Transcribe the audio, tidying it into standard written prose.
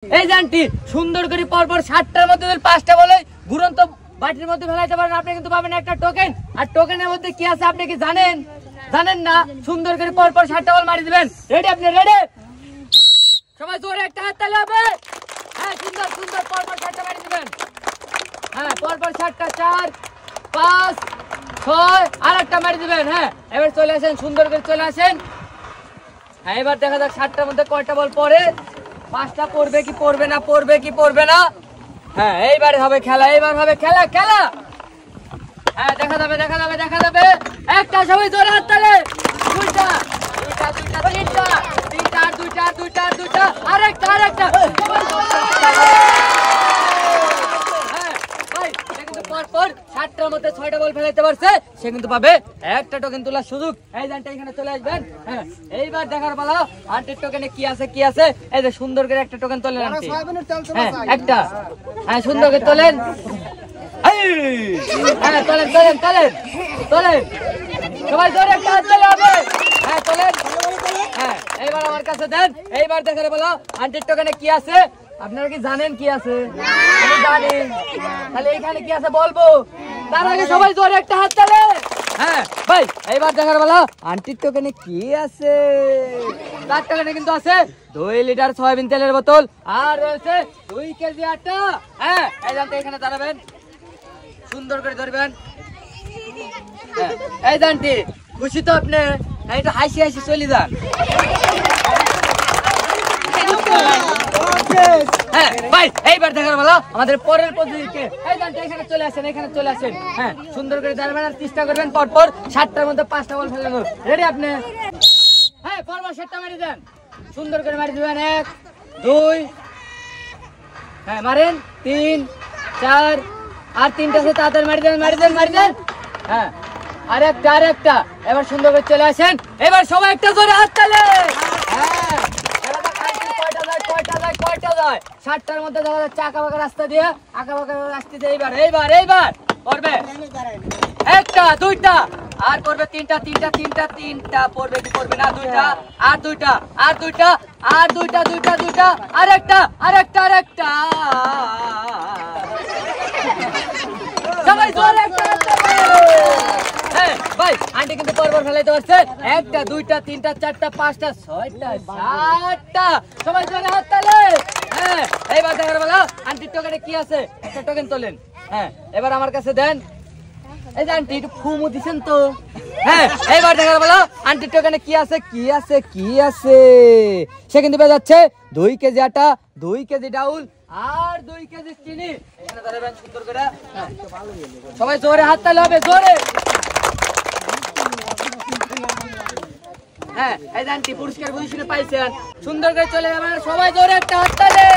এই জানটি সুন্দর করে পরপর 60টার মধ্যে 5টা বলে ঘুরন্ত বাটির মধ্যে ফেলাইতে পারেন, আপনি কিন্তু পাবেন একটা টোকেন। আর টোকেনের মধ্যে কি আছে আপনি কি জানেন? জানেন না? সুন্দর করে পরপর 60টা বল মারি দিবেন। রেডি? আপনি রেডি? সবাই জোরে একটা হাত তালি হবে। হ্যাঁ, সুন্দর সুন্দর পরপর 60টা মারি দিবেন। হ্যাঁ, পরপর 60টা, 4 5 6 আর একটা মারি দিবেন। হ্যাঁ, এবার চলে আসেন, সুন্দর করে চলে আসেন। হ্যাঁ, এবার দেখা যাক 60টার মধ্যে কয়টা বল পড়ে। 5টা পড়বে কি পড়বে না, পড়বে কি পড়বে না। হ্যাঁ, এইবার হবে খেলা, এইবার হবে খেলা খেলা। হ্যাঁ, দেখা যাবে দেখা যাবে দেখা যাবে। একটা সবাই জোরে হাত তালে। দুইটা দুইটা দুইটা তিনটা তিনটা আর দুইটা আর দুইটা আর দুইটা আরেকটা আরেকটা। হ্যাঁ ভাই, সে কিন্তু পরপর 60টার মধ্যে 6টা বল ফেলাইতে পারছে, সে কিন্তু পাবে একটা টোকেন তোলার সুযোগ। এই জানটা এখানে চলে আসবেন। হ্যাঁ, এইবার দেখার পালা আন্টির টোকেনে কি আছে কি আছে। এই যে সুন্দর করে একটা টোকেন তোলেন আন্টি। হ্যাঁ, একটা। হ্যাঁ, সুন্দর করে তোলেন। হ্যাঁ, তোলেন তোলেন তোলেন তোলেন। সবাই জোরে একটা হাত তালি হবে। হ্যাঁ, তোলেন। হ্যাঁ, এইবার আমার কাছে দেন। এইবার দেখার পালা আন্টির টোকেনে কি আছে। আপনারা কি জানেন কি আছে? আমি জানি। তাহলে এখানে কি আছে বলবো, তার আগে সবাই জোরে একটা হাত তালে। হ্যাঁ ভাই, এইবার দেখার বেলা আন্টির টোকেনে কি আছে। তার টোকেনে কিন্তু আছে 2 লিটার সয়াবিন তেলের বোতল আর রয়েছে 2 কেজি আটা। হ্যাঁ, এই জানতে এখানে দাঁড়াবেন, সুন্দর করে ধরবেন। হ্যাঁ, এই জানটি খুশি তো আপনি? হ্যাঁ, একটু হাসি হাসি চলে যান। হ্যাঁ ভাই, এইবার দেখার বেলা আমাদের পরের পদ্ধতিকে। এই জানটি এখানে চলে আসেন, এখানে চলে আসেন। হ্যাঁ, সুন্দর করে দাঁড়াবেন আর চেষ্টা করবেন পরপর 60টার মধ্যে 5টা বল ফেলানোর। রেডি আপনি? হ্যাঁ, পরপর 60টা মারি দেন। সুন্দর করে মারি দিবেন। 1 2। হ্যাঁ, মারেন। 3 4 আর 3টা আছে, তাড়াতাড়ি মারি দেন মারি দেন মারি দেন। হ্যাঁ, আরেকটা আরেকটা। এবার সুন্দর করে চলে আসেন। এবার সবাই একটা জোরে হাত তালে। হ্যাঁ, কয়টা যায় কয়টা যায় 60টার মধ্যে দেখা যাচ্ছে আঁকা বাঁকা রাস্তা দিয়ে, আঁকা বাঁকা রাস্তা দিয়ে। এইবার এইবার এইবার পড়বে একটা দুইটা আর পড়বে তিনটা তিনটা তিনটা তিনটা। পড়বে কি পড়বে না? দুইটা আর দুইটা আর দুইটা আর দুইটা দুইটা দুইটা আরেকটা আরেকটা আরেকটা। সবাই জোরে একটা। হ্যাঁ ভাই, আন্টি কিন্তু পরপর ফেলাইতে পারছে। 1টা 2টা 3টা 4টা 5টা 6টা 7টা। সবাই জোরে হাত তালে। হ্যাঁ, এইবার দেখার বেলা আন্টির টোকেনে কি আছে। একটা টোকেন তোলেন। হ্যাঁ, এবার আমার কাছে দেন। এই যে আন্টি একটু ফুমু দিছেন তো। হ্যাঁ, এইবার দেখার বেলা আন্টির টোকেনে কি আছে কি আছে কি আছে। সে কিন্তু পেয়ে যাচ্ছে 2 কেজি আটা, 2 কেজি ডাউল আর 2 কেজি চিনি। এখানে দাঁড়াবেন সুন্দর করে। সবাই জোরে হাত তালে হবে, জোরে। হ্যাঁ, এই জানটি পুরস্কার বুঝে শুনে পাইছেন। সুন্দর করে চলে যাবেন, সবাই জোরে একটা হাত তালে।